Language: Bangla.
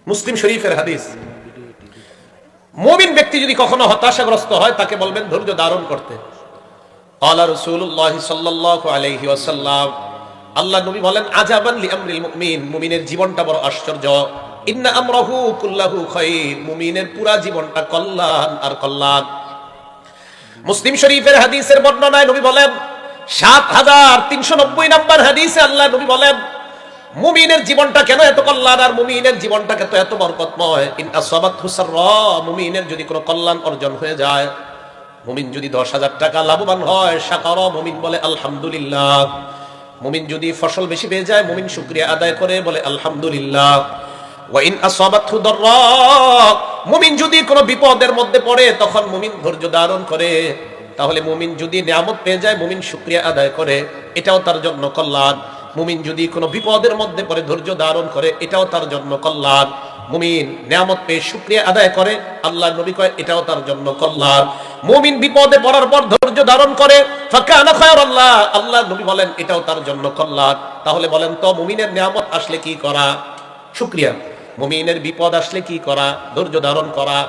মুসলিম শরীফের হাদিস। মুমিন ব্যক্তি যদি কখনো হতাশাগ্রস্ত হয় তাকে বলবেন ধৈর্য ধারণ করতে। ক্বালা রাসূলুল্লাহ সাল্লাল্লাহু আলাইহি ওয়াসাল্লাম, আল্লাহ নবী বলেন, আজাবান লিআমরিল মুমিন, মুমিনের জীবনটা বড় আশ্চর্য। ইন্না আমরাহু কুল্লাহু খায়র, মুমিনের পুরা জীবনটা কল্যাণ আর কল্যাণ। মুসলিম শরীফের হাদিসের বর্ণনায় নবী বলেন, ৭৩৯০ নম্বর হাদিসে আল্লাহ নবী বলেন, মুমিনের জীবনটা কেন এত কল্যাণ আর মুমিনের জীবনটা কেন এত বরকতময়। ইন আসাবাতহু সাররা, মুমিনের যদি কোনো কল্যাণ অর্জন হয়ে যায়, মুমিন যদি ১০,০০০ টাকা লাভবান হয়, শাকারা, মুমিন বলে আলহামদুলিল্লাহ। মুমিন যদি ফসল বেশি পেয়ে যায়, মুমিন শুকরিয়া আদায় করে বলে আলহামদুলিল্লাহ। ওয়া ইন আসাবাতহু দাররা, মুমিন যদি কোনো বিপদের মধ্যে পড়ে তখন মুমিন ধৈর্য ধারণ করে। তাহলে মুমিন যদি নিয়ামত পেয়ে যায়, মুমিন শুকরিয়া আদায় করে, এটাও তার জন্য কল্যাণ। মুমিন যদি কোনো বিপদের মধ্যে পড়ে ধৈর্য ধারণ করে, এটাও তার জন্য কল্যাণ। মুমিন নিয়ামত পেয়ে শুকরিয়া আদায় করে, আল্লাহ নবী কয় এটাও তার জন্য কল্যাণ। মুমিন বিপদে পড়ার পর ধৈর্য ধারণ করে, ফাকানা খায়রাল্লাহ, আল্লাহ নবী বলেন এটাও তার জন্য কল্যাণ। তাহলে বলেন তো, মুমিনের নিয়ামত আসলে কি করা? শুকরিয়া। মুমিনের বিপদ আসলে কি করা? ধৈর্য ধারণ করা।